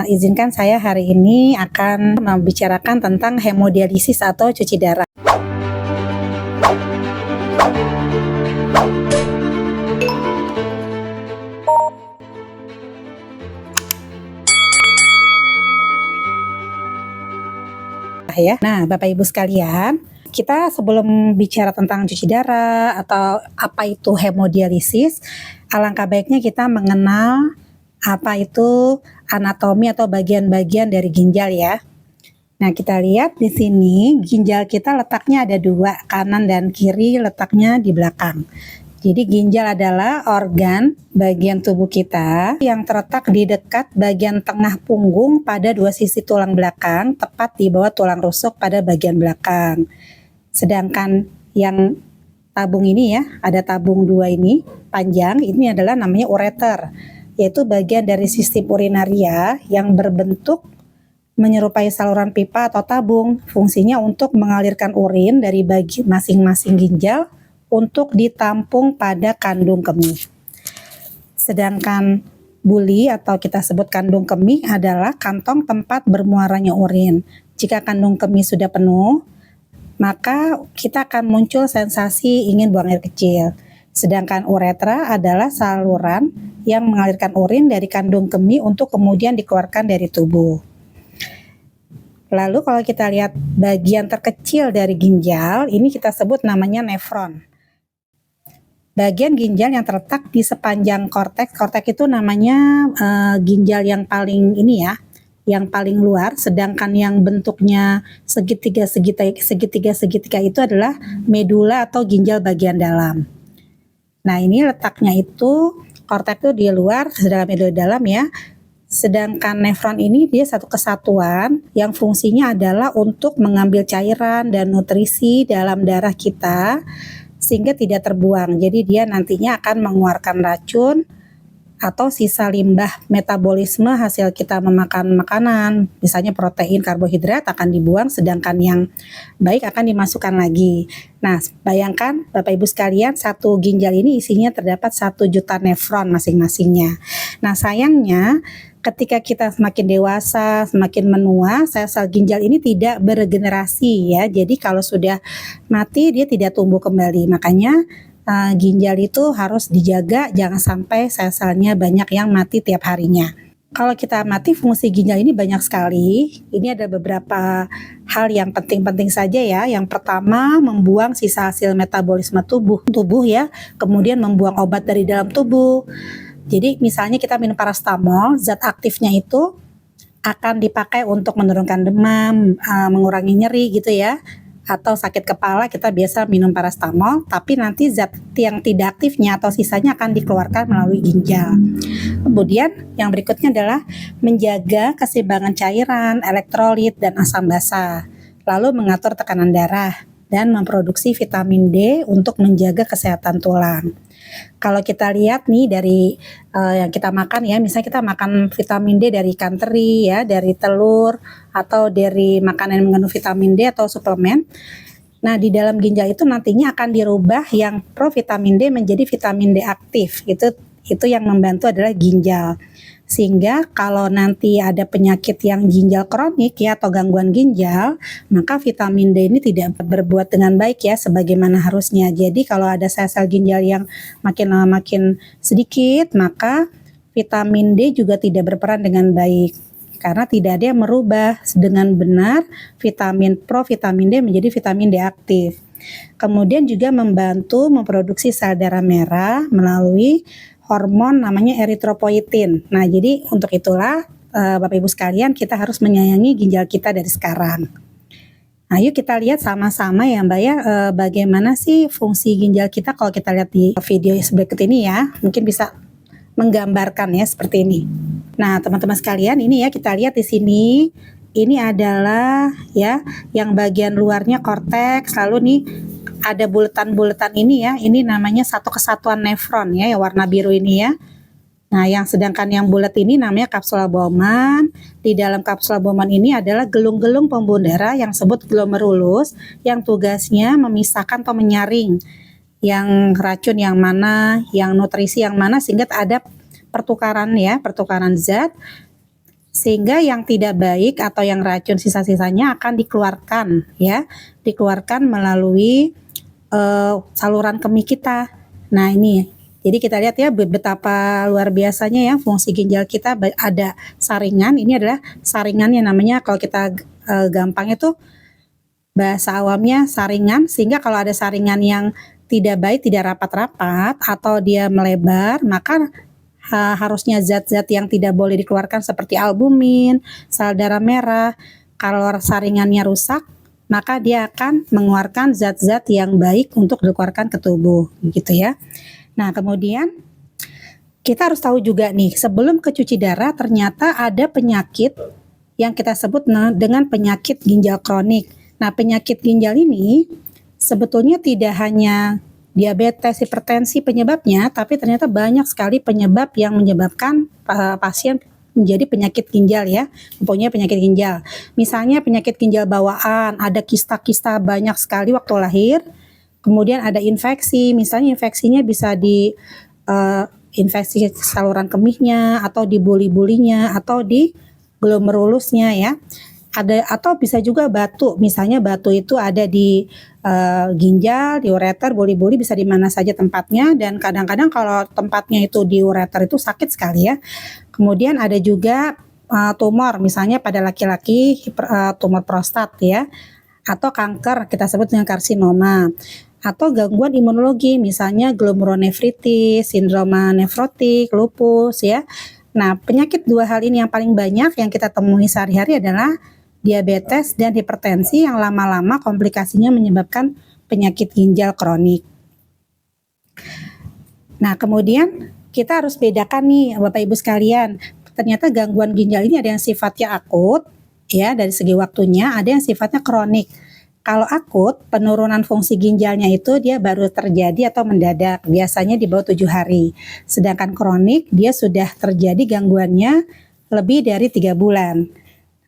Izinkan saya hari ini akan membicarakan tentang hemodialisis atau cuci darah. Nah, Bapak Ibu sekalian, kita sebelum bicara tentang cuci darah atau apa itu hemodialisis, alangkah baiknya kita mengenal apa itu anatomi atau bagian-bagian dari ginjal ya. Nah, kita lihat di sini ginjal kita letaknya ada dua, kanan dan kiri letaknya di belakang. Jadi ginjal adalah organ bagian tubuh kita yang terletak di dekat bagian tengah punggung pada dua sisi tulang belakang, tepat di bawah tulang rusuk pada bagian belakang. Sedangkan yang tabung ini ya, ada tabung dua ini panjang, ini adalah namanya ureter, yaitu bagian dari sistem urinaria yang berbentuk menyerupai saluran pipa atau tabung. Fungsinya untuk mengalirkan urin dari masing-masing ginjal untuk ditampung pada kandung kemih. Sedangkan buli atau kita sebut kandung kemih adalah kantong tempat bermuaranya urin. Jika kandung kemih sudah penuh, maka kita akan muncul sensasi ingin buang air kecil. Sedangkan uretra adalah saluran yang mengalirkan urin dari kandung kemih untuk kemudian dikeluarkan dari tubuh. Lalu kalau kita lihat bagian terkecil dari ginjal, ini kita sebut namanya nefron. Bagian ginjal yang terletak di sepanjang korteks itu namanya ginjal yang paling ini ya, yang paling luar, sedangkan yang bentuknya segitiga itu adalah medula atau ginjal bagian dalam. Nah, ini letaknya itu korteks itu di luar, sedangkan medula dalam ya. Sedangkan nefron ini dia satu kesatuan yang fungsinya adalah untuk mengambil cairan dan nutrisi dalam darah kita sehingga tidak terbuang. Jadi dia nantinya akan mengeluarkan racun atau sisa limbah metabolisme hasil kita memakan makanan, misalnya protein, karbohidrat akan dibuang, sedangkan yang baik akan dimasukkan lagi. Nah, bayangkan Bapak Ibu sekalian, satu ginjal ini isinya terdapat 1 juta nefron masing-masingnya. Nah, sayangnya ketika kita semakin dewasa, semakin menua, sel-sel ginjal ini tidak beregenerasi ya. Jadi kalau sudah mati dia tidak tumbuh kembali. Makanya ginjal itu harus dijaga, jangan sampai sel-selnya banyak yang mati tiap harinya. Kalau kita mati, fungsi ginjal ini banyak sekali. Ini ada beberapa hal yang penting-penting saja ya. Yang pertama, membuang sisa hasil metabolisme tubuh ya, kemudian membuang obat dari dalam tubuh. Jadi misalnya kita minum paracetamol, zat aktifnya itu akan dipakai untuk menurunkan demam, mengurangi nyeri gitu ya. Atau sakit kepala kita biasa minum paracetamol, tapi nanti zat yang tidak aktifnya atau sisanya akan dikeluarkan melalui ginjal. Kemudian yang berikutnya adalah menjaga keseimbangan cairan, elektrolit, dan asam basa. Lalu mengatur tekanan darah dan memproduksi vitamin D untuk menjaga kesehatan tulang. Kalau kita lihat nih dari yang kita makan ya, misalnya kita makan vitamin D dari ikan teri ya, dari telur atau dari makanan yang mengandung vitamin D atau suplemen. Nah, di dalam ginjal itu nantinya akan dirubah yang provitamin D menjadi vitamin D aktif. Itu yang membantu adalah ginjal. Sehingga kalau nanti ada penyakit yang ginjal kronik ya atau gangguan ginjal, maka vitamin D ini tidak berbuat dengan baik ya sebagaimana harusnya. Jadi kalau ada sel-sel ginjal yang makin lama makin sedikit, maka vitamin D juga tidak berperan dengan baik. Karena tidak ada yang merubah dengan benar provitamin D menjadi vitamin D aktif. Kemudian juga membantu memproduksi sel darah merah melalui hormon namanya eritropoietin. Nah, jadi untuk itulah Bapak Ibu sekalian, kita harus menyayangi ginjal kita dari sekarang. Nah, yuk kita lihat sama-sama ya Mbak ya, bagaimana sih fungsi ginjal kita kalau kita lihat di video berikut ini ya. Mungkin bisa menggambarkan ya seperti ini. Nah, teman-teman sekalian, ini ya kita lihat di sini. Ini adalah ya yang bagian luarnya korteks, lalu nih ada bulatan-bulatan ini ya, ini namanya satu kesatuan nefron ya, yang warna biru ini ya. Nah, yang sedangkan yang bulat ini namanya kapsula Bowman. Di dalam kapsula Bowman ini adalah gelung-gelung pembuluh darah yang disebut glomerulus, yang tugasnya memisahkan atau menyaring yang racun yang mana, yang nutrisi yang mana, sehingga ada pertukaran zat sehingga yang tidak baik atau yang racun sisa-sisanya akan dikeluarkan ya, dikeluarkan melalui saluran kemih kita. Nah ini, jadi kita lihat ya betapa luar biasanya ya fungsi ginjal kita. Ada saringan, ini adalah saringan yang namanya kalau kita gampangnya tuh bahasa awamnya saringan, sehingga kalau ada saringan yang tidak baik, tidak rapat-rapat atau dia melebar, maka harusnya zat-zat yang tidak boleh dikeluarkan seperti albumin, sel darah merah, kalau saringannya rusak, maka dia akan mengeluarkan zat-zat yang baik untuk dikeluarkan ke tubuh, gitu ya. Nah, kemudian kita harus tahu juga nih, sebelum ke cuci darah ternyata ada penyakit yang kita sebut dengan penyakit ginjal kronik. Nah, penyakit ginjal ini sebetulnya tidak hanya diabetes, hipertensi penyebabnya, tapi ternyata banyak sekali penyebab yang menyebabkan pasien menjadi penyakit ginjal ya, mempunyai penyakit ginjal. Misalnya penyakit ginjal bawaan, ada kista-kista banyak sekali waktu lahir. Kemudian ada infeksi, misalnya infeksinya bisa di infeksi saluran kemihnya, atau di buli-bulinya, atau di glomerulusnya ya. Ada atau bisa juga batu, misalnya batu itu ada di ginjal, di ureter, buli-buli, bisa di mana saja tempatnya, dan kadang-kadang kalau tempatnya itu di ureter itu sakit sekali ya. Kemudian ada juga tumor, misalnya pada laki-laki tumor prostat ya, atau kanker kita sebut dengan karsinoma, atau gangguan imunologi misalnya glomerulonefritis, sindroma nefrotik, lupus ya. Nah, penyakit dua hal ini yang paling banyak yang kita temui sehari-hari adalah diabetes dan hipertensi, yang lama-lama komplikasinya menyebabkan penyakit ginjal kronik. Nah, kemudian kita harus bedakan nih Bapak Ibu sekalian, ternyata gangguan ginjal ini ada yang sifatnya akut ya dari segi waktunya, ada yang sifatnya kronik. Kalau akut, penurunan fungsi ginjalnya itu dia baru terjadi atau mendadak, biasanya di bawah 7 hari. Sedangkan kronik dia sudah terjadi gangguannya lebih dari 3 bulan.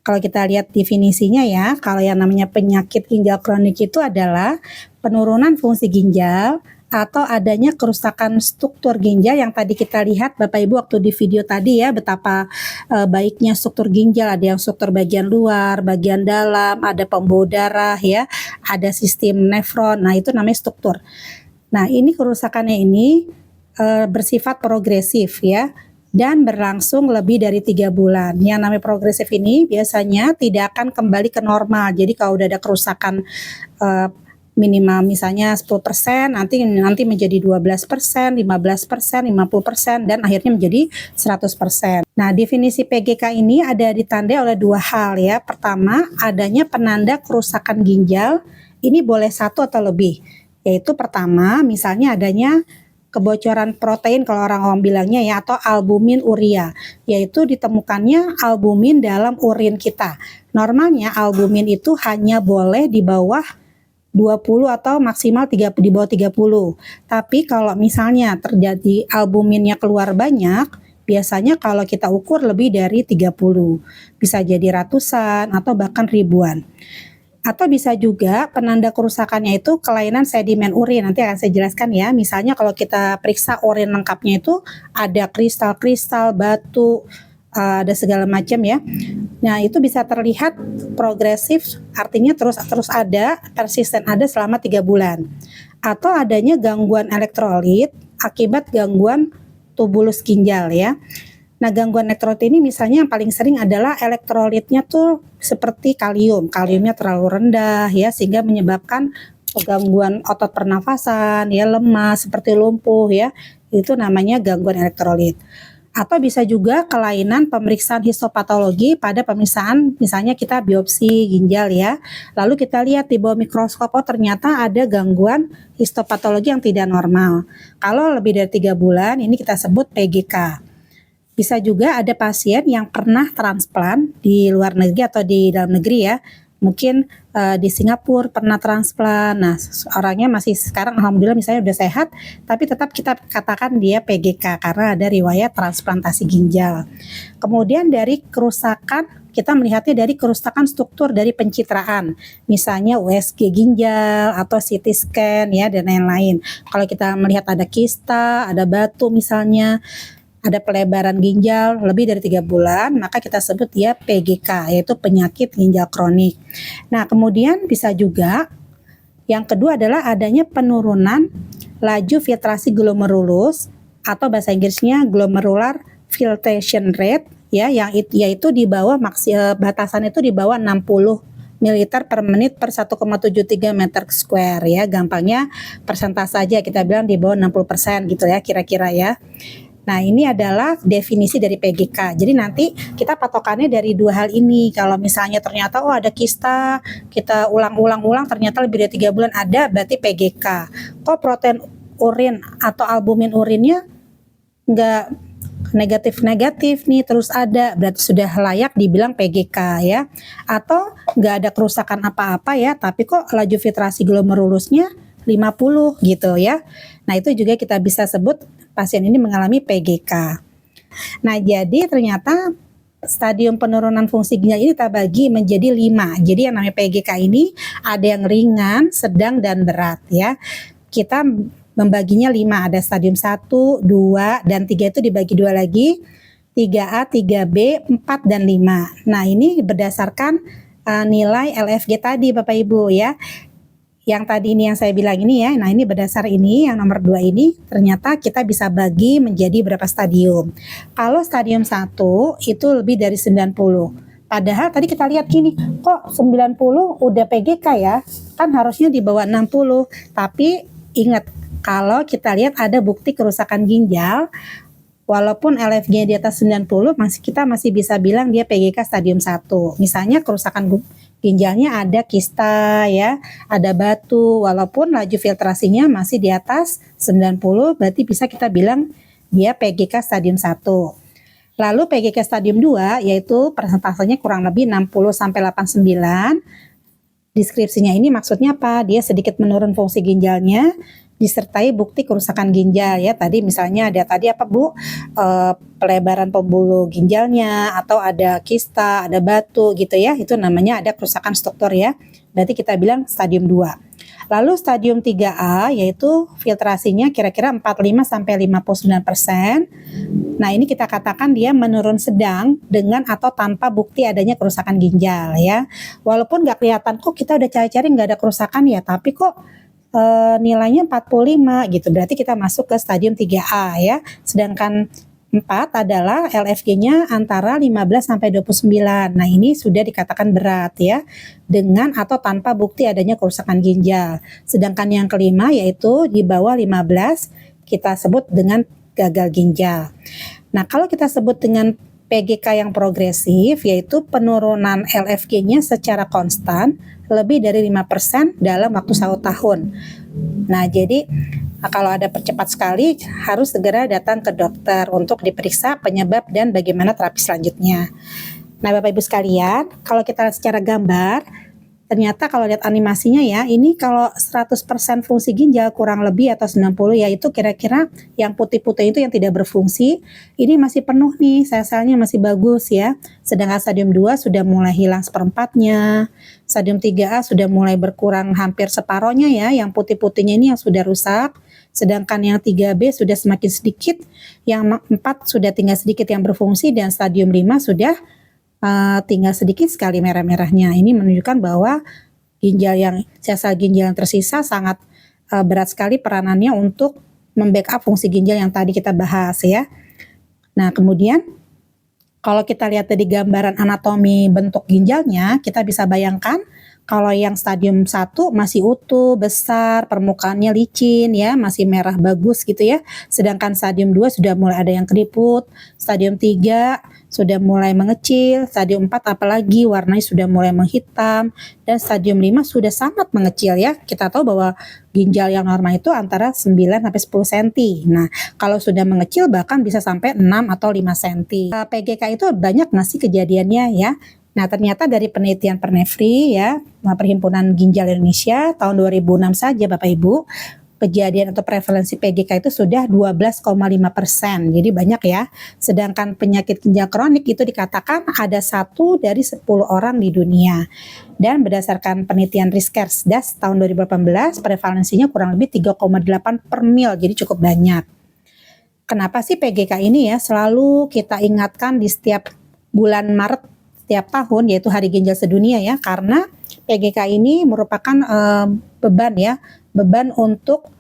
Kalau kita lihat definisinya ya, kalau yang namanya penyakit ginjal kronik itu adalah penurunan fungsi ginjal atau adanya kerusakan struktur ginjal yang tadi kita lihat Bapak Ibu waktu di video tadi ya, betapa baiknya struktur ginjal, ada yang struktur bagian luar, bagian dalam, ada pembuluh darah ya, ada sistem nefron. Nah, itu namanya struktur. Nah, ini kerusakannya ini bersifat progresif ya, dan berlangsung lebih dari 3 bulan. Yang namanya progresif ini biasanya tidak akan kembali ke normal. Jadi kalau udah ada kerusakan minimal misalnya 10%, nanti menjadi 12%, 15%, 50%, dan akhirnya menjadi 100%. Nah, definisi PGK ini ada ditandai oleh 2 hal ya. Pertama, adanya penanda kerusakan ginjal, ini boleh 1 atau lebih. Yaitu pertama, misalnya adanya kebocoran protein kalau orang bilangnya ya, atau albumin urea, yaitu ditemukannya albumin dalam urin kita. Normalnya albumin itu hanya boleh di bawah 20 atau maksimal di bawah 30. Tapi kalau misalnya terjadi albuminnya keluar banyak, biasanya kalau kita ukur lebih dari 30. Bisa jadi ratusan atau bahkan ribuan. Atau bisa juga penanda kerusakannya itu kelainan sedimen urin. Nanti akan saya jelaskan ya. Misalnya kalau kita periksa urin lengkapnya itu ada kristal-kristal, batu, ada segala macam ya. Nah, itu bisa terlihat progresif, artinya terus ada, persisten ada selama 3 bulan. Atau adanya gangguan elektrolit akibat gangguan tubulus ginjal ya. Nah, gangguan elektrolit ini misalnya yang paling sering adalah elektrolitnya tuh seperti kaliumnya terlalu rendah ya, sehingga menyebabkan gangguan otot pernafasan ya, lemas, seperti lumpuh ya, itu namanya gangguan elektrolit. Atau bisa juga kelainan pemeriksaan histopatologi pada pemeriksaan misalnya kita biopsi ginjal ya, lalu kita lihat di bawah mikroskop, oh ternyata ada gangguan histopatologi yang tidak normal. Kalau lebih dari 3 bulan ini kita sebut PGK. Bisa juga ada pasien yang pernah transplant di luar negeri atau di dalam negeri ya. Mungkin di Singapura pernah transplant. Nah, orangnya masih sekarang alhamdulillah misalnya udah sehat, tapi tetap kita katakan dia PGK karena ada riwayat transplantasi ginjal. Kemudian dari kerusakan, kita melihatnya dari kerusakan struktur dari pencitraan. Misalnya USG ginjal atau CT scan ya, dan lain-lain. Kalau kita melihat ada kista, ada batu misalnya, ada pelebaran ginjal lebih dari 3 bulan, maka kita sebut dia PGK, yaitu penyakit ginjal kronik. Nah, kemudian bisa juga yang kedua adalah adanya penurunan laju filtrasi glomerulus atau bahasa Inggrisnya glomerular filtration rate ya, yaitu di bawah batasan itu di bawah 60 mililiter per menit per 1,73 meter square ya. Gampangnya persentase saja kita bilang di bawah 60% gitu ya kira-kira ya. Nah, ini adalah definisi dari PGK. Jadi nanti kita patokannya dari dua hal ini. Kalau misalnya ternyata ada kista, kita ulang-ulang ternyata lebih dari 3 bulan ada, berarti PGK. Kok protein urin atau albumin urinnya nggak negatif-negatif nih terus ada, berarti sudah layak dibilang PGK ya. Atau nggak ada kerusakan apa-apa ya, tapi kok laju filtrasi glomerulusnya 50 gitu ya. Nah, itu juga kita bisa sebut pasien ini mengalami PGK. Nah, jadi ternyata stadium penurunan fungsi ginjal ini kita bagi menjadi 5. Jadi yang namanya PGK ini ada yang ringan, sedang, dan berat ya. Kita membaginya 5, ada stadium 1, 2, dan 3 itu dibagi 2 lagi, 3A, 3B, 4, dan 5. Nah, ini berdasarkan nilai LFG tadi Bapak Ibu ya. Yang tadi ini yang saya bilang ini ya, nah ini berdasar ini, yang nomor 2 ini, ternyata kita bisa bagi menjadi berapa stadium. Kalau stadium 1 itu lebih dari 90. Padahal tadi kita lihat gini, kok 90 udah PGK ya, kan harusnya di bawah 60. Tapi ingat, kalau kita lihat ada bukti kerusakan ginjal, walaupun LFG di atas 90, kita masih bisa bilang dia PGK stadium 1. Misalnya kerusakan ginjalnya ada kista ya, ada batu, walaupun laju filtrasinya masih di atas 90, berarti bisa kita bilang dia PGK stadium 1. Lalu PGK stadium 2 yaitu persentasenya kurang lebih 60-89. Deskripsinya ini maksudnya apa? Dia sedikit menurun fungsi ginjalnya disertai bukti kerusakan ginjal ya. Tadi misalnya ada apa Bu? Pelebaran pembuluh ginjalnya, atau ada kista, ada batu gitu ya. Itu namanya ada kerusakan struktur ya. Berarti kita bilang stadium 2. Lalu stadium 3A yaitu filtrasinya kira-kira 45-59%. Nah, ini kita katakan dia menurun sedang dengan atau tanpa bukti adanya kerusakan ginjal ya. Walaupun nggak kelihatan, kok kita udah cari-cari nggak ada kerusakan ya, tapi kok nilainya 45 gitu, berarti kita masuk ke stadium 3A ya. Sedangkan 4 adalah LFG-nya antara 15-29. Nah, ini sudah dikatakan berat ya, dengan atau tanpa bukti adanya kerusakan ginjal. Sedangkan yang kelima yaitu di bawah 15 kita sebut dengan gagal ginjal. Nah, kalau kita sebut dengan PGK yang progresif yaitu penurunan LFG-nya secara konstan lebih dari 5% dalam waktu 1 tahun. Nah, jadi kalau ada percepat sekali harus segera datang ke dokter untuk diperiksa penyebab dan bagaimana terapi selanjutnya. Nah, Bapak Ibu sekalian, kalau kita lihat secara gambar, ternyata kalau lihat animasinya ya, ini kalau 100% fungsi ginjal kurang lebih atau 90, yaitu kira-kira yang putih-putih itu yang tidak berfungsi, ini masih penuh nih, sel-selnya masih bagus ya. Sedangkan stadium 2 sudah mulai hilang seperempatnya, stadium 3A sudah mulai berkurang hampir separohnya ya, yang putih-putihnya ini yang sudah rusak. Sedangkan yang 3B sudah semakin sedikit, yang 4 sudah tinggal sedikit yang berfungsi, dan stadium 5 sudah tinggal sedikit sekali merah-merahnya. Ini menunjukkan bahwa sel-sel ginjal yang tersisa sangat berat sekali peranannya untuk membackup fungsi ginjal yang tadi kita bahas ya. Nah, kemudian kalau kita lihat dari gambaran anatomi bentuk ginjalnya, kita bisa bayangkan kalau yang stadium 1 masih utuh, besar, permukaannya licin ya, masih merah bagus gitu ya. Sedangkan stadium 2 sudah mulai ada yang keriput, stadium 3 sudah mulai mengecil, stadium 4 apalagi warnanya sudah mulai menghitam, dan stadium 5 sudah sangat mengecil ya. Kita tahu bahwa ginjal yang normal itu antara 9-10 cm. Nah, kalau sudah mengecil bahkan bisa sampai 6 atau 5 cm. PGK itu banyak nggak sih kejadiannya ya? Nah, ternyata dari penelitian Pernefri ya, Perhimpunan Ginjal Indonesia tahun 2006 saja Bapak Ibu, kejadian atau prevalensi PGK itu sudah 12,5%. Jadi banyak ya. Sedangkan penyakit ginjal kronik itu dikatakan ada 1 dari 10 orang di dunia. Dan berdasarkan penelitian Riskersdas tahun 2018, prevalensinya kurang lebih 3,8 per mil, jadi cukup banyak. Kenapa sih PGK ini ya selalu kita ingatkan di setiap bulan Maret setiap tahun, yaitu Hari Ginjal Sedunia ya, karena PGK ini merupakan beban ya, beban untuk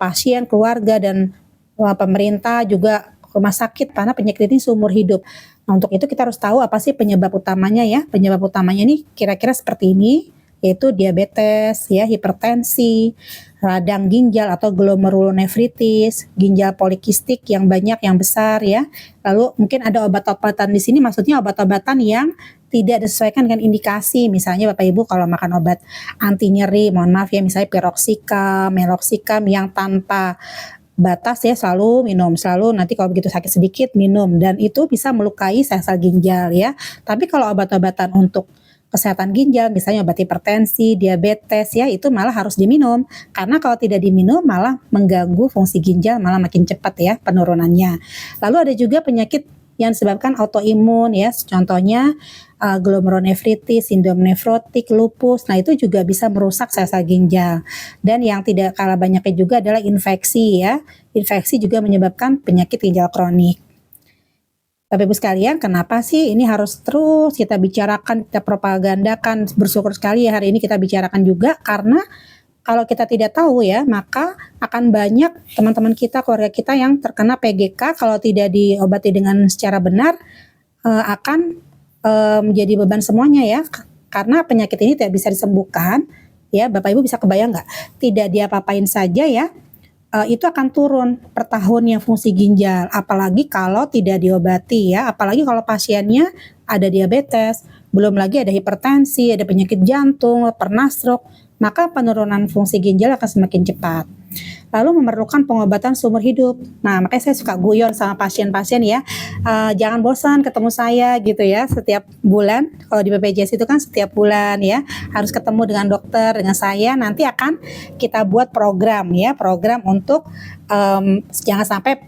pasien, keluarga, dan pemerintah juga rumah sakit, karena penyakit ini seumur hidup. Nah, untuk itu kita harus tahu apa sih penyebab utamanya ya. Penyebab utamanya ini kira-kira seperti ini, yaitu diabetes, ya, hipertensi, radang ginjal atau glomerulonefritis, ginjal polikistik yang banyak, yang besar ya. Lalu mungkin ada obat-obatan di sini, maksudnya obat-obatan yang tidak disesuaikan dengan indikasi. Misalnya Bapak Ibu kalau makan obat anti nyeri, mohon maaf ya, misalnya piroxicam, meloxicam yang tanpa batas ya, selalu minum, selalu nanti kalau begitu sakit sedikit minum, dan itu bisa melukai sel-sel ginjal ya. Tapi kalau obat-obatan untuk kesehatan ginjal, misalnya obat hipertensi, diabetes ya, itu malah harus diminum, karena kalau tidak diminum malah mengganggu fungsi ginjal, malah makin cepat ya penurunannya. Lalu ada juga penyakit yang disebabkan autoimun ya, contohnya glomerulonefritis, sindrom nefrotik, lupus. Nah, itu juga bisa merusak sel-sel ginjal. Dan yang tidak kalah banyaknya juga adalah infeksi ya. Infeksi juga menyebabkan penyakit ginjal kronik. Bapak Ibu sekalian, kenapa sih ini harus terus kita bicarakan, kita propagandakan? Bersyukur sekali ya hari ini kita bicarakan juga, karena kalau kita tidak tahu ya, maka akan banyak teman-teman kita, keluarga kita yang terkena PGK kalau tidak diobati dengan secara benar, akan menjadi beban semuanya ya, karena penyakit ini tidak bisa disembuhkan ya. Bapak Ibu bisa kebayang nggak? Tidak diapa-apain saja ya, itu akan turun per tahunnya fungsi ginjal, apalagi kalau tidak diobati ya, apalagi kalau pasiennya ada diabetes, belum lagi ada hipertensi, ada penyakit jantung, pernah stroke, maka penurunan fungsi ginjal akan semakin cepat. Lalu memerlukan pengobatan seumur hidup. Nah, makanya saya suka guyon sama pasien-pasien ya, jangan bosan ketemu saya gitu ya, setiap bulan. Kalau di BPJS itu kan setiap bulan ya, harus ketemu dengan dokter, dengan saya. Nanti akan kita buat program ya, program untuk jangan sampai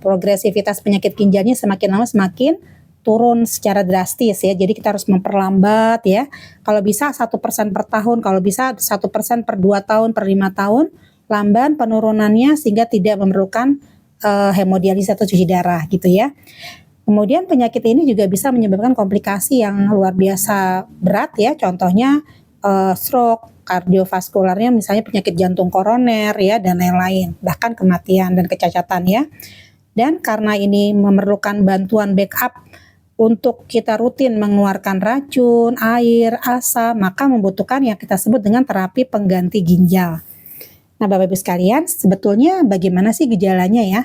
progresivitas penyakit ginjalnya semakin lama semakin turun secara drastis ya. Jadi kita harus memperlambat ya. Kalau bisa 1% per tahun, kalau bisa 1% per 2 tahun, per 5 tahun, lamban penurunannya sehingga tidak memerlukan hemodialisis atau cuci darah gitu ya. Kemudian penyakit ini juga bisa menyebabkan komplikasi yang luar biasa berat ya. Contohnya stroke, kardiovaskularnya misalnya penyakit jantung koroner ya, dan lain-lain. Bahkan kematian dan kecacatan ya. Dan karena ini memerlukan bantuan backup untuk kita rutin mengeluarkan racun, air, asam, maka membutuhkan yang kita sebut dengan terapi pengganti ginjal. Nah, Bapak Ibu sekalian, sebetulnya bagaimana sih gejalanya ya?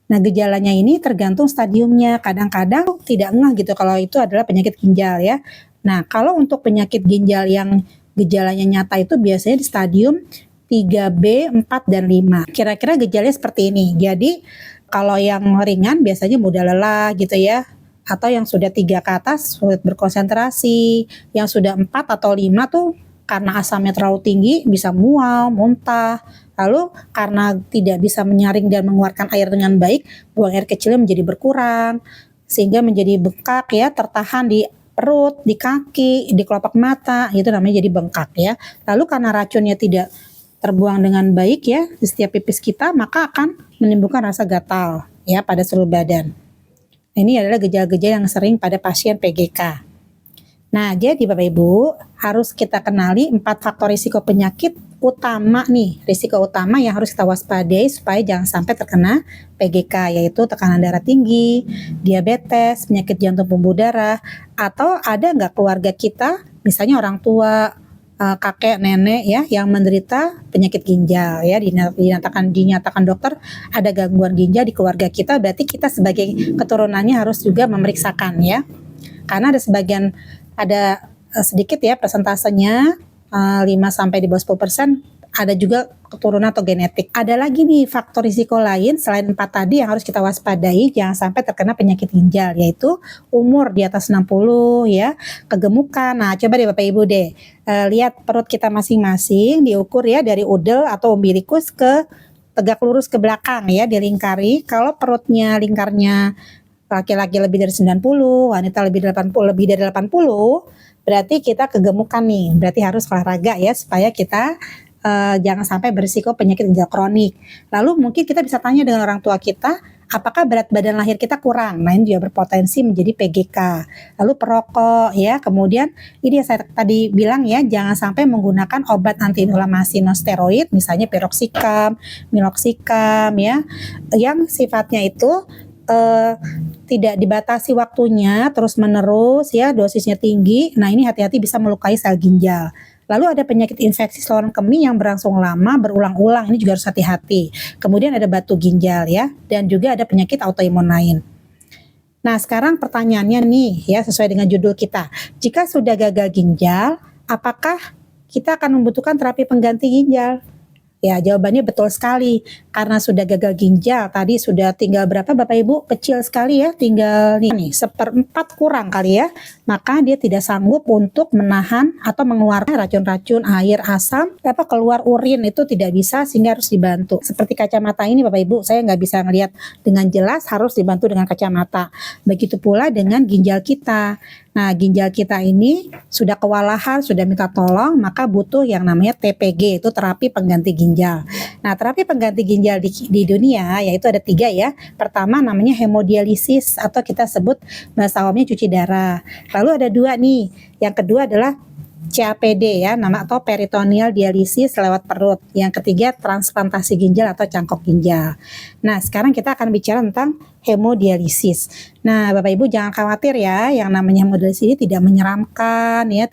Nah, gejalanya ini tergantung stadiumnya. Kadang-kadang tidak ngeh gitu kalau itu adalah penyakit ginjal ya. Nah, kalau untuk penyakit ginjal yang gejalanya nyata itu biasanya di stadium 3B, 4, dan 5. Kira-kira gejalanya seperti ini. Jadi, kalau yang ringan biasanya mudah lelah gitu ya. Atau yang sudah 3 ke atas sulit berkonsentrasi. Yang sudah 4 atau 5 tuh karena asamnya terlalu tinggi bisa mual, muntah. Lalu karena tidak bisa menyaring dan mengeluarkan air dengan baik, buang air kecilnya menjadi berkurang, sehingga menjadi bengkak ya, tertahan di perut, di kaki, di kelopak mata, itu namanya jadi bengkak ya. Lalu karena racunnya tidak terbuang dengan baik ya di setiap pipis kita, maka akan menimbulkan rasa gatal ya pada seluruh badan. Ini adalah gejala-gejala yang sering pada pasien PGK. Nah, jadi Bapak Ibu harus kita kenali 4 faktor risiko penyakit utama nih, risiko utama yang harus kita waspadai supaya jangan sampai terkena PGK, yaitu tekanan darah tinggi, diabetes, penyakit jantung pembuluh darah, atau ada nggak keluarga kita, misalnya orang tua, kakek, nenek ya, yang menderita penyakit ginjal ya, dinyatakan dokter ada gangguan ginjal di keluarga kita, berarti kita sebagai keturunannya harus juga memeriksakan ya, karena ada sedikit ya persentasenya, 5 sampai di bawah 10%, ada juga keturunan atau genetik. Ada lagi nih faktor risiko lain selain 4 tadi yang harus kita waspadai jangan sampai terkena penyakit ginjal, yaitu umur di atas 60 ya, kegemukan. Nah, coba deh Bapak Ibu deh lihat perut kita masing-masing, diukur ya dari udel atau umbilikus ke tegak lurus ke belakang ya, dilingkari. Kalau perutnya lingkarnya laki-laki lebih dari 90, wanita lebih dari 80, berarti kita kegemukan nih. Berarti harus olahraga ya supaya kita jangan sampai berisiko penyakit ginjal kronik. Lalu mungkin kita bisa tanya dengan orang tua kita, apakah berat badan lahir kita kurang? Nah, ini juga berpotensi menjadi PGK. Lalu perokok ya, kemudian ini yang saya tadi bilang ya, jangan sampai menggunakan obat antiinflamasi non steroid, misalnya piroxicam, meloxicam ya, yang sifatnya itu tidak dibatasi waktunya, terus menerus ya, dosisnya tinggi. Nah, ini hati-hati bisa melukai sel ginjal. Lalu ada penyakit infeksi saluran kemih yang berlangsung lama, berulang-ulang, ini juga harus hati-hati. Kemudian ada batu ginjal ya, dan juga ada penyakit autoimun lain. Nah, sekarang pertanyaannya nih ya, sesuai dengan judul kita. Jika sudah gagal ginjal, apakah kita akan membutuhkan terapi pengganti ginjal? Ya, jawabannya betul sekali. Karena sudah gagal ginjal, tadi sudah tinggal berapa Bapak Ibu? Kecil sekali ya, tinggal nih 1/4 kurang kali ya. Maka dia tidak sanggup untuk menahan atau mengeluarkan racun-racun, air, asam, keluar urin itu tidak bisa, sehingga harus dibantu. Seperti kacamata ini Bapak Ibu, saya nggak bisa ngelihat dengan jelas, harus dibantu dengan kacamata. Begitu pula dengan ginjal kita. Nah, ginjal kita ini sudah kewalahan, sudah minta tolong, maka butuh yang namanya TPG, itu terapi pengganti ginjal. Nah, terapi pengganti ginjal di dunia yaitu ada 3 ya. Pertama namanya hemodialisis atau kita sebut bahasa awamnya cuci darah. Lalu ada 2 nih. Yang kedua adalah CAPD ya, nama atau peritoneal dialisis lewat perut. Yang ketiga transplantasi ginjal atau cangkok ginjal. Nah, sekarang kita akan bicara tentang hemodialisis. Nah, Bapak Ibu jangan khawatir ya, yang namanya hemodialisis ini tidak menyeramkan ya,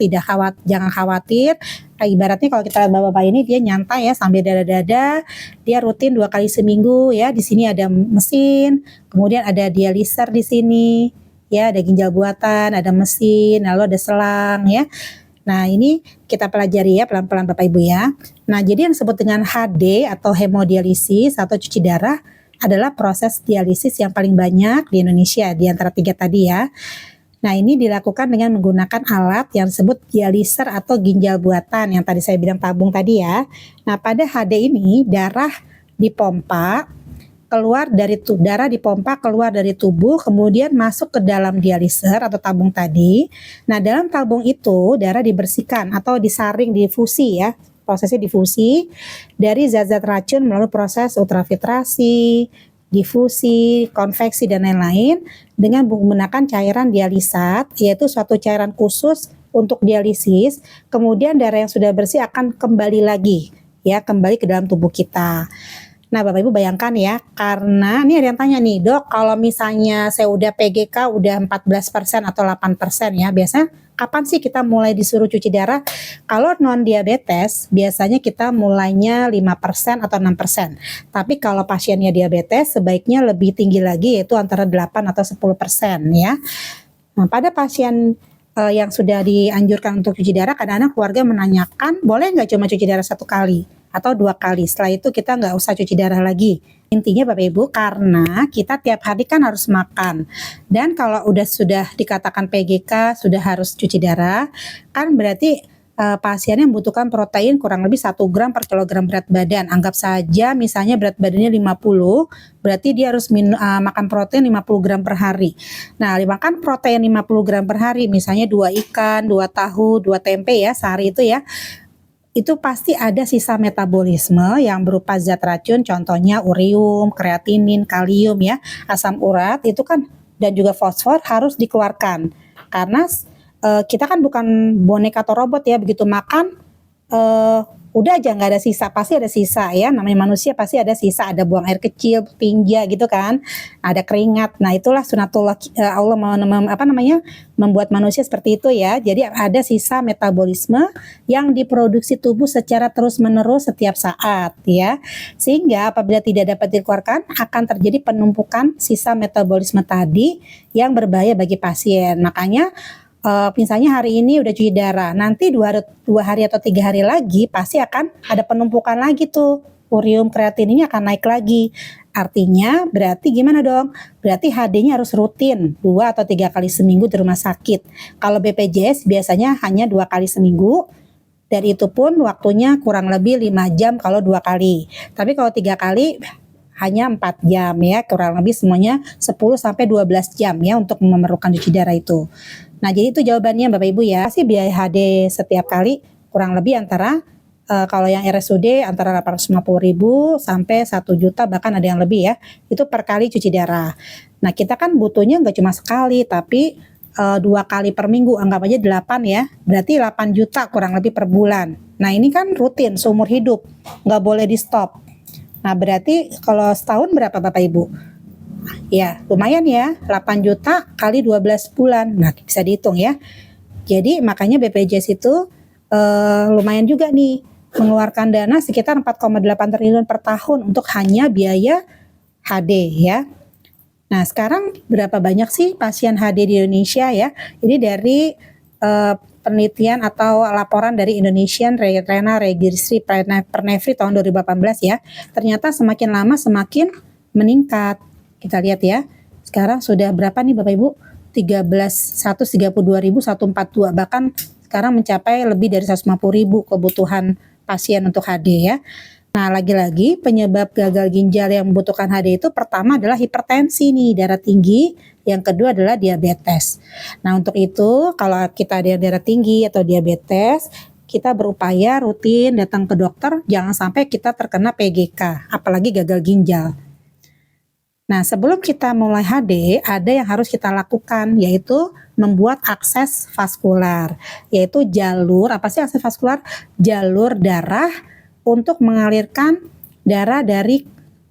jangan khawatir. Ibaratnya kalau kita lihat Bapak ini dia nyantai ya sambil dada-dada, dia rutin 2 kali seminggu ya. Di sini ada mesin, kemudian ada dialiser di sini ya, ada ginjal buatan, ada mesin, lalu ada selang ya. Nah, ini kita pelajari ya pelan-pelan Bapak Ibu ya. Nah, jadi yang disebut dengan HD atau hemodialisis atau cuci darah adalah proses dialisis yang paling banyak di Indonesia di antara 3 tadi ya. Nah, ini dilakukan dengan menggunakan alat yang disebut dialiser atau ginjal buatan yang tadi saya bilang tabung tadi ya. Nah, pada HD ini darah dipompa keluar dari tubuh, kemudian masuk ke dalam dialiser atau tabung tadi. Nah, dalam tabung itu darah dibersihkan atau disaring, difusi ya. Prosesnya difusi dari zat-zat racun melalui proses ultrafiltrasi, difusi, konveksi dan lain-lain dengan menggunakan cairan dialisat, yaitu suatu cairan khusus untuk dialisis. Kemudian darah yang sudah bersih akan kembali lagi ya, kembali ke dalam tubuh kita. Nah, Bapak Ibu bayangkan ya, karena ini ada yang tanya nih, Dok, kalau misalnya saya udah PGK udah 14% atau 8% ya, biasanya kapan sih kita mulai disuruh cuci darah? Kalau non diabetes, biasanya kita mulainya 5% atau 6%. Tapi kalau pasiennya diabetes, sebaiknya lebih tinggi lagi, yaitu antara 8 atau 10% ya. Nah, pada pasien yang sudah dianjurkan untuk cuci darah, kadang-kadang keluarga menanyakan, boleh nggak cuma cuci darah 1 kali? Atau 2 kali, setelah itu kita nggak usah cuci darah lagi. Intinya Bapak Ibu, karena kita tiap hari kan harus makan, dan kalau sudah dikatakan PGK sudah harus cuci darah, kan berarti pasiennya membutuhkan protein kurang lebih 1 gram per kilogram berat badan. Anggap saja misalnya berat badannya 50, berarti dia harus makan protein 50 gram per hari. Nah, makan protein 50 gram per hari, misalnya 2 ikan, 2 tahu, 2 tempe ya sehari itu ya, itu pasti ada sisa metabolisme yang berupa zat racun, contohnya urium, kreatinin, kalium ya, asam urat itu kan, dan juga fosfor harus dikeluarkan. Karena kita kan bukan boneka atau robot ya, begitu makan udah aja nggak ada sisa, pasti ada sisa ya, namanya manusia pasti ada sisa, ada buang air kecil, tinja gitu kan, ada keringat. Nah, itulah sunatullah, Allah membuat manusia seperti itu ya. Jadi ada sisa metabolisme yang diproduksi tubuh secara terus-menerus setiap saat ya, sehingga apabila tidak dapat dikeluarkan akan terjadi penumpukan sisa metabolisme tadi yang berbahaya bagi pasien. Makanya misalnya hari ini udah cuci darah, nanti 2 hari atau 3 hari lagi pasti akan ada penumpukan lagi tuh, urium kreatin ini akan naik lagi. Artinya berarti gimana dong? Berarti HD-nya harus rutin 2 atau 3 kali seminggu di rumah sakit. Kalau BPJS biasanya hanya 2 kali seminggu, dan itu pun waktunya kurang lebih 5 jam kalau 2 kali. Tapi kalau 3 kali hanya 4 jam ya, kurang lebih semuanya 10-12 jam ya untuk memerlukan cuci darah itu. Nah, jadi itu jawabannya Bapak Ibu ya. Sih biaya HD setiap kali kurang lebih antara Kalau yang RSUD antara 850.000 sampai 1 juta, bahkan ada yang lebih ya. Itu per kali cuci darah. Nah, kita kan butuhnya nggak cuma sekali, tapi 2 kali per minggu, anggap aja 8 ya. Berarti 8 juta kurang lebih per bulan. Nah, ini kan rutin seumur hidup, nggak boleh di stop. Nah, berarti kalau setahun berapa Bapak Ibu? Ya, lumayan ya, 8 juta kali 12 bulan. Nah, bisa dihitung ya. Jadi makanya BPJS itu lumayan juga nih, mengeluarkan dana sekitar 4,8 triliun per tahun untuk hanya biaya HD ya. Nah, sekarang berapa banyak sih pasien HD di Indonesia ya? Ini dari penelitian atau laporan dari Indonesian Renal Registry Pernevri tahun 2018 ya. Ternyata semakin lama semakin meningkat. Kita lihat ya. Sekarang sudah berapa nih Bapak Ibu? 132.142, bahkan sekarang mencapai lebih dari 150.000 kebutuhan pasien untuk HD ya. Nah, lagi-lagi penyebab gagal ginjal yang membutuhkan HD itu pertama adalah hipertensi nih, darah tinggi, yang kedua adalah diabetes. Nah, untuk itu kalau kita ada darah tinggi atau diabetes, kita berupaya rutin datang ke dokter, jangan sampai kita terkena PGK, apalagi gagal ginjal. Nah, sebelum kita mulai HD, ada yang harus kita lakukan, yaitu membuat akses vaskular, yaitu jalur, apa sih akses vaskular? Jalur darah untuk mengalirkan darah dari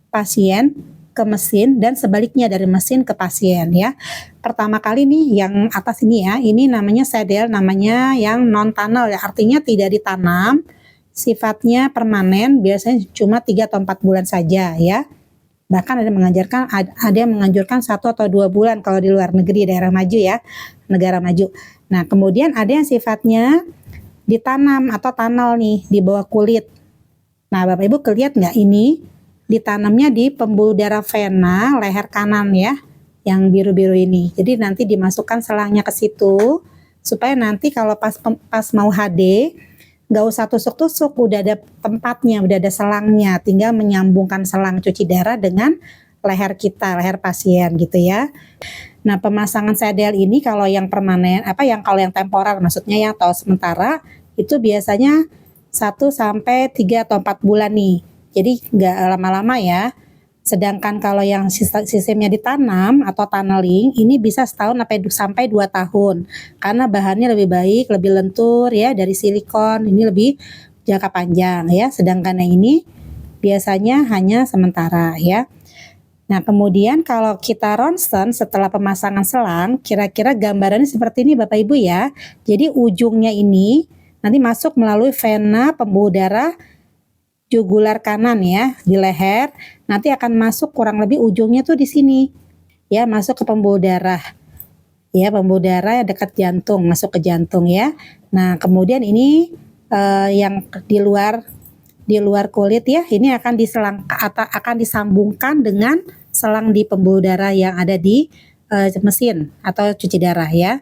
pasien ke mesin dan sebaliknya dari mesin ke pasien ya. Pertama kali nih yang atas ini ya, ini namanya sedel, namanya yang non tunnel ya, artinya tidak ditanam, sifatnya permanen, biasanya cuma 3 atau 4 bulan saja ya. Bahkan ada yang menganjurkan 1 atau 2 bulan kalau di luar negeri, daerah maju ya, negara maju. Nah, kemudian ada yang sifatnya ditanam atau tunnel nih di bawah kulit. Nah, Bapak Ibu lihat nggak, ini ditanamnya di pembuluh darah vena leher kanan ya, yang biru-biru ini. Jadi nanti dimasukkan selangnya ke situ supaya nanti kalau pas mau HD nggak usah tusuk-tusuk, udah ada tempatnya, udah ada selangnya, tinggal menyambungkan selang cuci darah dengan leher kita, leher pasien gitu ya. Nah, pemasangan sedel ini kalau yang permanen, kalau yang temporer maksudnya ya, atau sementara, itu biasanya 1 sampai 3 atau 4 bulan nih. Jadi nggak lama-lama ya. Sedangkan kalau yang sistemnya ditanam atau tunneling, ini bisa setahun sampai 2 tahun. Karena bahannya lebih baik, lebih lentur ya, dari silikon, ini lebih jangka panjang ya. Sedangkan yang ini biasanya hanya sementara ya. Nah, kemudian kalau kita ronsen setelah pemasangan selang, kira-kira gambarannya seperti ini Bapak Ibu ya. Jadi ujungnya ini nanti masuk melalui vena pembuluh darah jugular kanan ya, di leher, nanti akan masuk kurang lebih ujungnya tuh di sini ya, masuk ke pembuluh darah ya, pembuluh darah dekat jantung, masuk ke jantung ya. Nah, kemudian ini yang di luar kulit ya, ini akan disambungkan dengan selang di pembuluh darah yang ada di mesin atau cuci darah ya.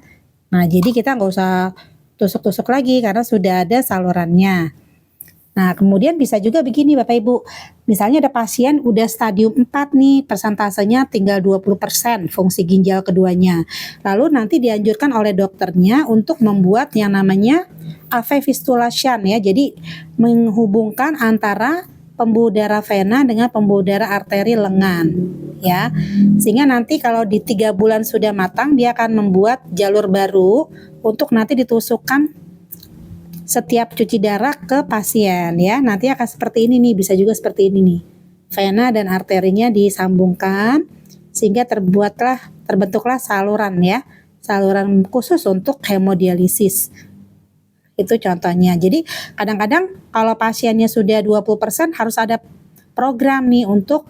Nah, jadi kita nggak usah tusuk-tusuk lagi karena sudah ada salurannya. Nah, kemudian bisa juga begini Bapak Ibu, misalnya ada pasien udah stadium 4 nih, persentasenya tinggal 20% fungsi ginjal keduanya. Lalu nanti dianjurkan oleh dokternya untuk membuat yang namanya AV fistulation ya, jadi menghubungkan antara pembuluh darah vena dengan pembuluh darah arteri lengan ya. Sehingga nanti kalau di 3 bulan sudah matang, dia akan membuat jalur baru untuk nanti ditusukkan setiap cuci darah ke pasien ya. Nanti akan seperti ini nih, bisa juga seperti ini nih. Vena dan arterinya disambungkan sehingga terbentuklah saluran ya. Saluran khusus untuk hemodialisis. Itu contohnya. Jadi kadang-kadang kalau pasiennya sudah 20% harus ada program nih untuk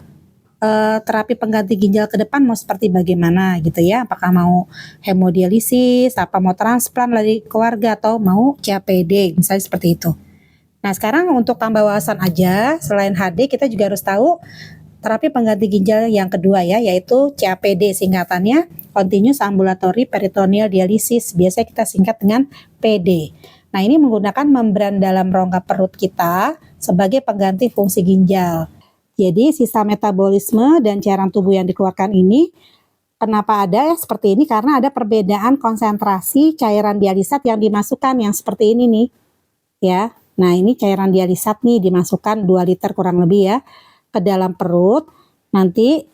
terapi pengganti ginjal ke depan mau seperti bagaimana gitu ya, apakah mau hemodialisis, mau transplant dari keluarga atau mau CAPD misalnya seperti itu. Nah, sekarang untuk tambah wawasan aja, selain HD kita juga harus tahu terapi pengganti ginjal yang kedua ya, yaitu CAPD, singkatannya Continuous Ambulatory Peritoneal Dialysis, biasa kita singkat dengan PD. Nah, ini menggunakan membran dalam rongga perut kita sebagai pengganti fungsi ginjal. Jadi sisa metabolisme dan cairan tubuh yang dikeluarkan ini, kenapa ada seperti ini? Karena ada perbedaan konsentrasi cairan dialisat yang dimasukkan yang seperti ini nih. Ya, Nah, ini cairan dialisat nih dimasukkan 2 liter kurang lebih ya ke dalam perut. Nanti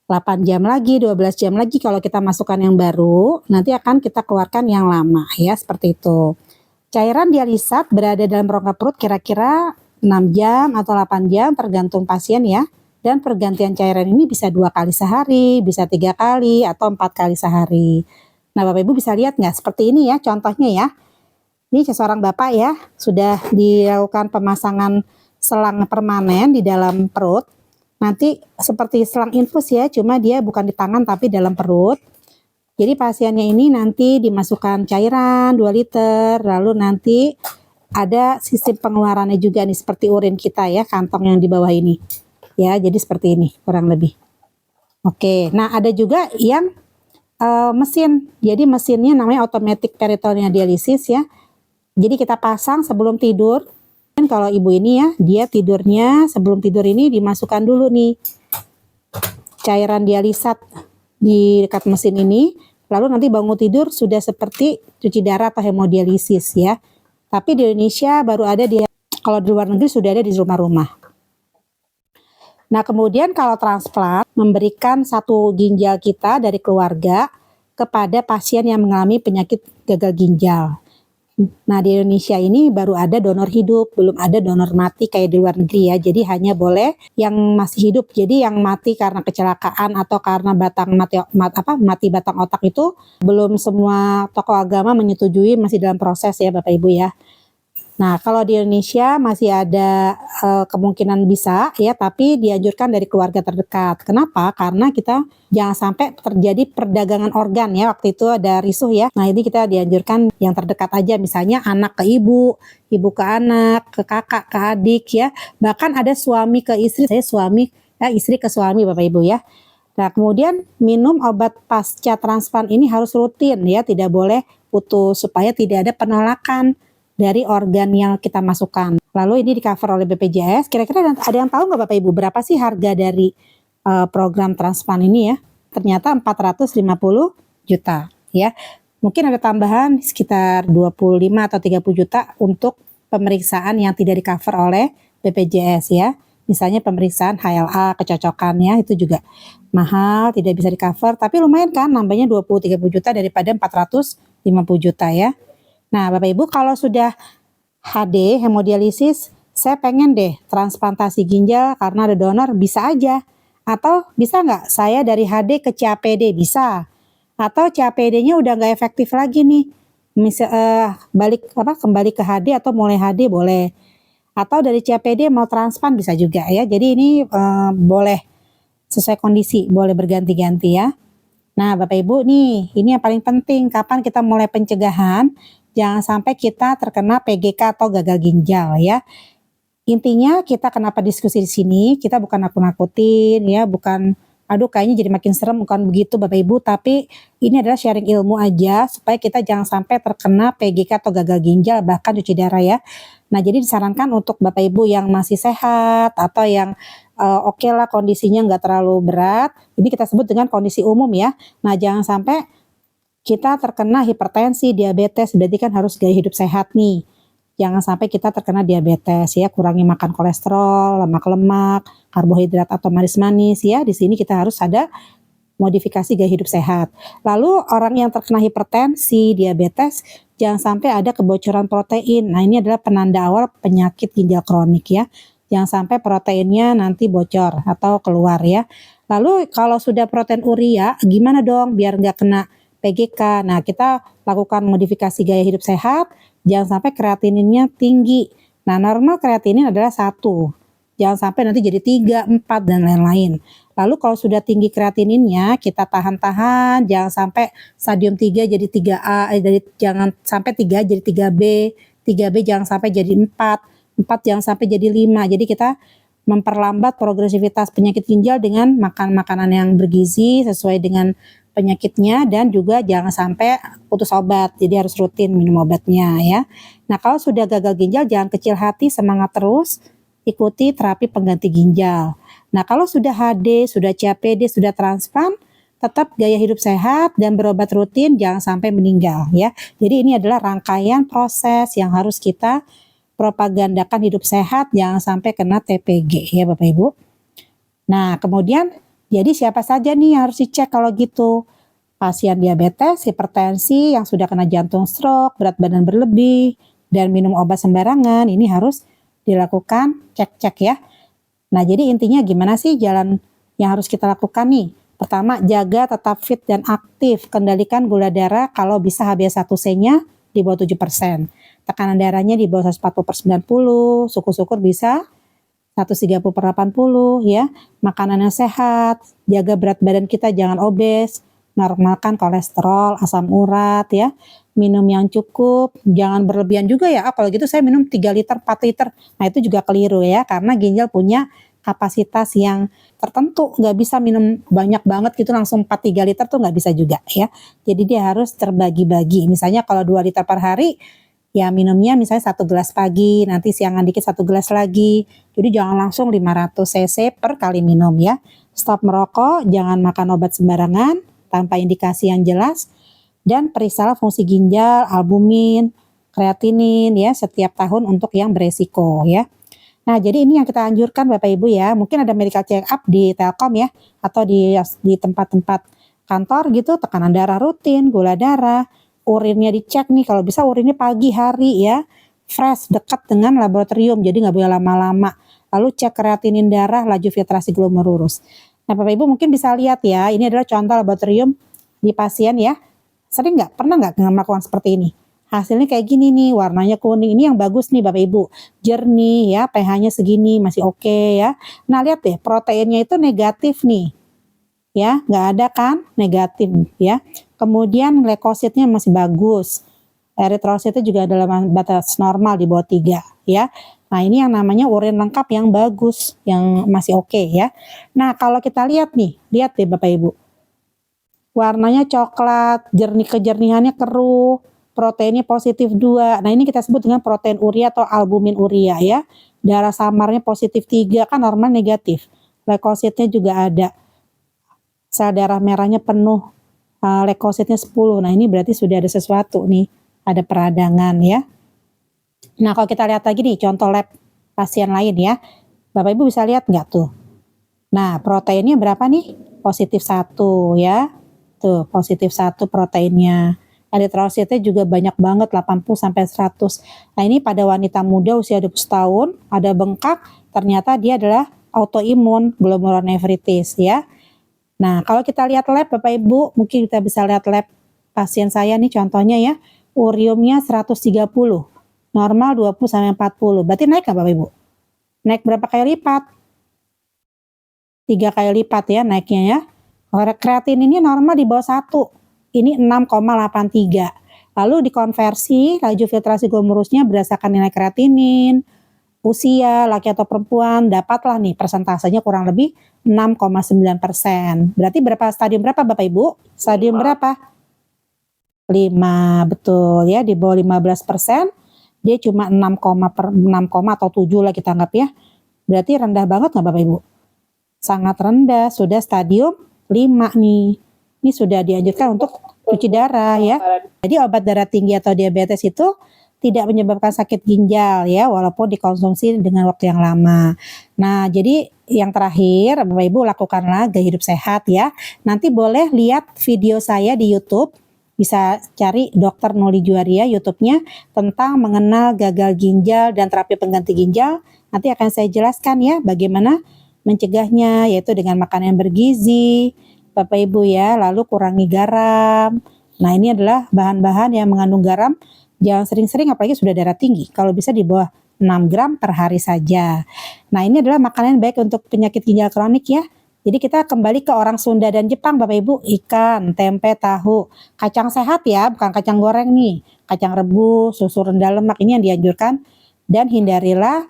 8 jam lagi, 12 jam lagi kalau kita masukkan yang baru, nanti akan kita keluarkan yang lama ya, seperti itu. Cairan dialisat berada dalam rongga perut kira-kira 6 jam atau 8 jam tergantung pasien ya. Dan pergantian cairan ini bisa 2 kali sehari, bisa 3 kali atau 4 kali sehari. Nah, Bapak Ibu bisa lihat nggak seperti ini ya contohnya ya. Ini seorang bapak ya, sudah dilakukan pemasangan selang permanen di dalam perut. Nanti seperti selang infus ya, cuma dia bukan di tangan tapi dalam perut. Jadi pasiennya ini nanti dimasukkan cairan 2 liter, lalu nanti ada sistem pengeluarannya juga nih seperti urin kita ya, kantong yang di bawah ini. Ya, jadi seperti ini kurang lebih. Oke, nah ada juga yang mesin. Jadi mesinnya namanya automatic peritoneal dialysis ya. Jadi kita pasang sebelum tidur. Dan kalau ibu ini ya, dia tidurnya sebelum tidur ini dimasukkan dulu nih cairan dialisat di dekat mesin ini. Lalu nanti bangun tidur sudah seperti cuci darah atau hemodialisis ya. Tapi di Indonesia baru ada kalau di luar negeri sudah ada di rumah-rumah. Nah, kemudian kalau transplant memberikan satu ginjal kita dari keluarga kepada pasien yang mengalami penyakit gagal ginjal. Nah, di Indonesia ini baru ada donor hidup, belum ada donor mati kayak di luar negeri ya. Jadi hanya boleh yang masih hidup. Jadi yang mati karena kecelakaan atau karena mati batang otak itu belum semua tokoh agama menyetujui, masih dalam proses ya Bapak Ibu ya. Nah, kalau di Indonesia masih ada kemungkinan bisa ya, tapi dianjurkan dari keluarga terdekat. Kenapa? Karena kita jangan sampai terjadi perdagangan organ ya. Waktu itu ada risuh ya. Nah, ini kita dianjurkan yang terdekat aja, misalnya anak ke ibu, ibu ke anak, ke kakak, ke adik ya. Bahkan ada suami ke istri, istri ke suami Bapak Ibu ya. Nah, kemudian minum obat pasca transplant ini harus rutin ya, tidak boleh putus supaya tidak ada penolakan dari organ yang kita masukkan. Lalu ini di cover oleh BPJS. Kira-kira ada yang tahu nggak Bapak Ibu berapa sih harga dari program transplant ini ya? Ternyata 450 juta ya. Mungkin ada tambahan sekitar 25 atau 30 juta untuk pemeriksaan yang tidak di cover oleh BPJS ya. Misalnya pemeriksaan HLA, kecocokan ya, itu juga mahal, tidak bisa di cover. Tapi lumayan kan nambahnya 20-30 juta daripada 450 juta ya. Nah, Bapak Ibu kalau sudah HD hemodialisis, saya pengen deh transplantasi ginjal karena ada donor, bisa aja. Atau bisa nggak saya dari HD ke CAPD? Bisa. Atau CAPD-nya udah nggak efektif lagi nih. Kembali ke HD atau mulai HD boleh. Atau dari CAPD mau transplant bisa juga ya. Jadi ini boleh sesuai kondisi, boleh berganti-ganti ya. Nah, Bapak Ibu nih, ini yang paling penting, kapan kita mulai pencegahan? Jangan sampai kita terkena PGK atau gagal ginjal ya. Intinya kita kenapa diskusi di sini, kita bukan nakut-nakutin ya, bukan aduh kayaknya jadi makin serem, bukan begitu Bapak Ibu, tapi ini adalah sharing ilmu aja supaya kita jangan sampai terkena PGK atau gagal ginjal bahkan cuci darah ya. Nah, jadi disarankan untuk Bapak Ibu yang masih sehat atau yang oke lah kondisinya nggak terlalu berat, ini kita sebut dengan kondisi umum ya. Nah, jangan sampai kita terkena hipertensi, diabetes, berarti kan harus gaya hidup sehat nih. Jangan sampai kita terkena diabetes ya, kurangi makan kolesterol, lemak-lemak, karbohidrat atau manis-manis ya. Di sini kita harus ada modifikasi gaya hidup sehat. Lalu orang yang terkena hipertensi, diabetes, jangan sampai ada kebocoran protein. Nah, ini adalah penanda awal penyakit ginjal kronik ya. Jangan sampai proteinnya nanti bocor atau keluar ya. Lalu kalau sudah protein urea, gimana dong biar nggak kena PGK. Nah, kita lakukan modifikasi gaya hidup sehat, jangan sampai kreatininnya tinggi. Nah, normal kreatinin adalah 1. Jangan sampai nanti jadi 3, 4, dan lain-lain. Lalu kalau sudah tinggi kreatininnya, kita tahan-tahan, jangan sampai stadium 3 jadi 3A, jangan sampai 3 jadi 3B, 3B jangan sampai jadi 4, 4 jangan sampai jadi 5. Jadi kita memperlambat progresivitas penyakit ginjal dengan makan makanan yang bergizi sesuai dengan penyakitnya dan juga jangan sampai putus obat. Jadi harus rutin minum obatnya ya. Nah, kalau sudah gagal ginjal jangan kecil hati, semangat terus, ikuti terapi pengganti ginjal. Nah, kalau sudah HD, sudah CAPD, sudah transplant, tetap gaya hidup sehat dan berobat rutin, jangan sampai meninggal ya. Jadi ini adalah rangkaian proses yang harus kita propagandakan hidup sehat, jangan sampai kena TPG ya Bapak Ibu. Nah kemudian jadi siapa saja nih yang harus dicek kalau gitu? Pasien diabetes, hipertensi, yang sudah kena jantung stroke, berat badan berlebih, dan minum obat sembarangan, ini harus dilakukan cek-cek ya. Nah jadi intinya gimana sih jalan yang harus kita lakukan nih? Pertama, jaga tetap fit dan aktif, kendalikan gula darah kalau bisa HbA1c-nya di bawah 7%. Tekanan darahnya di bawah 140/90, syukur-syukur bisa 130/80 ya. Makanan yang sehat, jaga berat badan kita jangan obes, normalkan kolesterol, asam urat ya. Minum yang cukup, jangan berlebihan juga ya. Kalau gitu saya minum 3 liter, 4 liter. Nah itu juga keliru ya, karena ginjal punya kapasitas yang tertentu, nggak bisa minum banyak banget gitu langsung 4-3 liter tuh nggak bisa juga ya. Jadi dia harus terbagi-bagi. Misalnya kalau 2 liter per hari, ya minumnya misalnya 1 gelas pagi, nanti siangan dikit 1 gelas lagi. Jadi jangan langsung 500 cc per kali minum ya. Stop merokok, jangan makan obat sembarangan tanpa indikasi yang jelas, dan periksalah fungsi ginjal, albumin, kreatinin ya setiap tahun untuk yang beresiko ya. Nah, jadi ini yang kita anjurkan Bapak Ibu ya. Mungkin ada medical check up di Telkom ya, atau di tempat-tempat kantor gitu, tekanan darah rutin, gula darah, urinnya dicek nih, kalau bisa urinnya pagi hari ya, fresh, dekat dengan laboratorium, jadi nggak boleh lama-lama. Lalu cek kreatinin darah, laju filtrasi glomerulus. Nah, Bapak Ibu mungkin bisa lihat ya, ini adalah contoh laboratorium di pasien ya. Sering nggak? Pernah nggak melakukan seperti ini? Hasilnya kayak gini nih, warnanya kuning. Ini yang bagus nih Bapak Ibu. Jernih ya, pH-nya segini, masih oke ya. Nah lihat deh, proteinnya itu negatif nih. Ya, nggak ada kan? Negatif ya. Kemudian leukositnya masih bagus. Eritrositnya juga dalam batas normal di bawah 3 ya. Nah ini yang namanya urin lengkap yang bagus, yang masih oke ya. Nah kalau kita lihat nih, lihat deh Bapak Ibu. Warnanya coklat, kejernihannya keruh, proteinnya positif 2. Nah ini kita sebut dengan protein urea atau albumin urea ya. Darah samarnya positif 3, kan normal negatif. Leukositnya juga ada. Sel darah merahnya penuh, leukositnya 10. Nah ini berarti sudah ada sesuatu nih, ada peradangan ya. Nah kalau kita lihat lagi nih contoh lab pasien lain ya. Bapak Ibu bisa lihat nggak tuh? Nah proteinnya berapa nih? Positif 1 ya. Tuh positif 1 proteinnya. Eritrositnya juga banyak banget, 80-100. Nah ini pada wanita muda usia 20 tahun, ada bengkak, ternyata dia adalah autoimun glomerulonefritis ya. Nah kalau kita lihat lab Bapak Ibu, mungkin kita bisa lihat lab pasien saya nih contohnya ya, uriumnya 130, normal 20-40, berarti naik nggak Bapak Ibu? Naik berapa kali lipat? 3 kali lipat ya naiknya ya. Kreatininnya normal di bawah 1. Ini 6,83. Lalu dikonversi laju filtrasi glomerusnya berdasarkan nilai kreatinin, usia, laki atau perempuan, dapatlah nih persentasenya kurang lebih 6,9%. Berarti berapa stadium berapa Bapak Ibu? Stadium berapa? 5, betul ya, di bawah 15%. Dia cuma 6, atau 7 lah kita anggap ya. Berarti rendah banget nggak Bapak Ibu? Sangat rendah, sudah stadium 5 nih. Ini sudah dianjurkan untuk cuci darah ya. Jadi obat darah tinggi atau diabetes itu tidak menyebabkan sakit ginjal ya, walaupun dikonsumsi dengan waktu yang lama. Nah, jadi yang terakhir Bapak Ibu lakukanlah gaya hidup sehat ya. Nanti boleh lihat video saya di YouTube. Bisa cari Dr. Noli Juaria YouTube-nya tentang mengenal gagal ginjal dan terapi pengganti ginjal. Nanti akan saya jelaskan ya bagaimana mencegahnya, yaitu dengan makanan yang bergizi, Bapak Ibu ya, lalu kurangi garam. Nah ini adalah bahan-bahan yang mengandung garam, jangan sering-sering apalagi sudah darah tinggi, kalau bisa di bawah 6 gram per hari saja. Nah ini adalah makanan yang baik untuk penyakit ginjal kronik ya. Jadi kita kembali ke orang Sunda dan Jepang Bapak Ibu, ikan, tempe, tahu, kacang sehat ya, bukan kacang goreng nih, kacang rebus, susu rendah lemak, ini yang dianjurkan. Dan hindarilah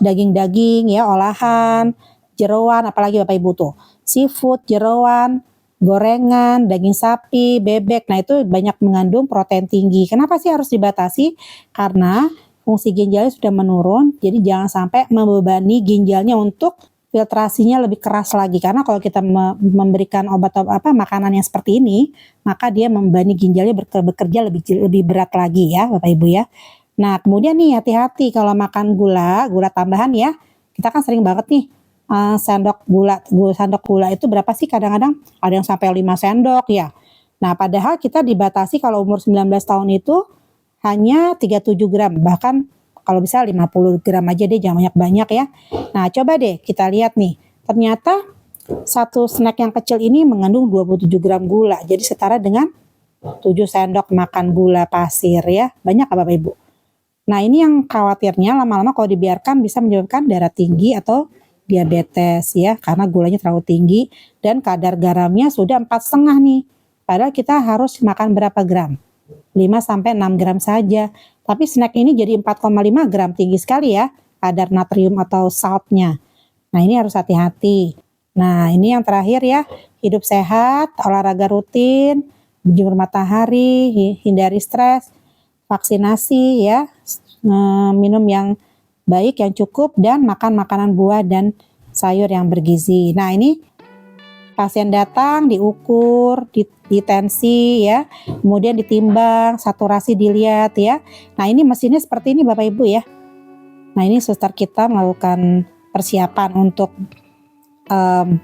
daging-daging ya, olahan, jeroan, apalagi Bapak Ibu tuh, seafood, jeroan, gorengan, daging sapi, bebek. Nah itu banyak mengandung protein tinggi. Kenapa sih harus dibatasi? Karena fungsi ginjalnya sudah menurun, jadi jangan sampai membebani ginjalnya untuk filtrasinya lebih keras lagi. Karena kalau kita memberikan makanan yang seperti ini, maka dia membebani ginjalnya bekerja lebih berat lagi ya Bapak Ibu ya. Nah, kemudian nih hati-hati kalau makan gula tambahan ya. Kita kan sering banget nih sendok gula itu berapa sih, kadang-kadang ada yang sampai 5 sendok ya. Nah, padahal kita dibatasi kalau umur 19 tahun itu hanya 37 gram, bahkan kalau bisa 50 gram aja deh, jangan banyak-banyak ya. Nah, coba deh kita lihat nih. Ternyata satu snack yang kecil ini mengandung 27 gram gula. Jadi setara dengan 7 sendok makan gula pasir ya. Banyak apa Bapak Ibu? Nah, ini yang khawatirnya lama-lama kalau dibiarkan bisa menyebabkan darah tinggi atau diabetes ya, karena gulanya terlalu tinggi dan kadar garamnya sudah 4,5 nih. Padahal kita harus makan berapa gram? 5 sampai 6 gram saja. Tapi snack ini jadi 4,5 gram, tinggi sekali ya kadar natrium atau saltnya. Nah, ini harus hati-hati. Nah, ini yang terakhir ya, hidup sehat, olahraga rutin, berjemur matahari, hindari stres, vaksinasi ya, minum yang baik, yang cukup, dan makan makanan buah dan sayur yang bergizi. Nah, ini pasien datang, diukur, ditensi ya, kemudian ditimbang, saturasi dilihat ya. Nah, ini mesinnya seperti ini Bapak Ibu ya. Nah, ini suster kita melakukan persiapan untuk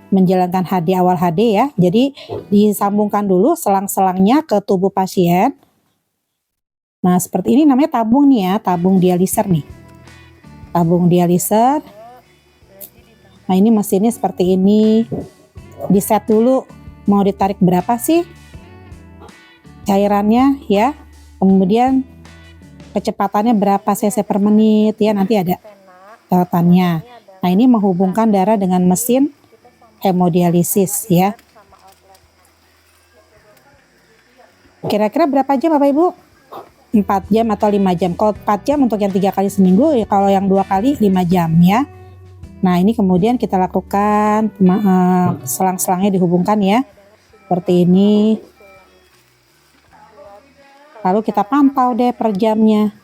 menjalankan HD awal HD ya. Jadi disambungkan dulu selang-selangnya ke tubuh pasien. Nah, seperti ini namanya tabung nih ya, tabung dialiser nih. Tabung dialiser. Nah, ini mesinnya seperti ini. Di set dulu mau ditarik berapa sih cairannya ya. Kemudian kecepatannya berapa cc per menit ya, nanti ada catatannya. Nah, ini menghubungkan darah dengan mesin hemodialisis ya. Kira-kira berapa jam Bapak Ibu? 4 jam atau 5 jam. Kalau 4 jam untuk yang 3 kali seminggu, ya kalau yang 2 kali 5 jam ya. Nah, ini kemudian kita lakukan selang-selangnya dihubungkan ya. Seperti ini. Lalu kita pantau deh per jamnya.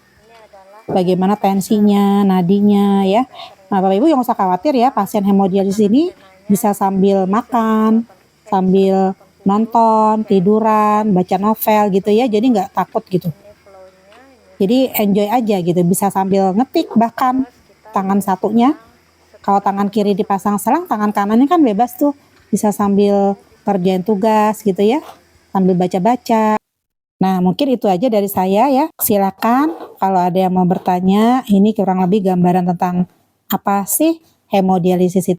Bagaimana tensinya, nadinya ya. Nah, Bapak Ibu yang usah khawatir ya, pasien hemodialisis ini bisa sambil makan, sambil nonton, tiduran, baca novel gitu ya. Jadi nggak takut gitu. Jadi enjoy aja gitu, bisa sambil ngetik bahkan tangan satunya. Kalau tangan kiri dipasang selang, tangan kanannya kan bebas tuh. Bisa sambil kerjain tugas gitu ya, sambil baca-baca. Nah, mungkin itu aja dari saya ya. Silakan kalau ada yang mau bertanya, ini kurang lebih gambaran tentang apa sih hemodialisis itu.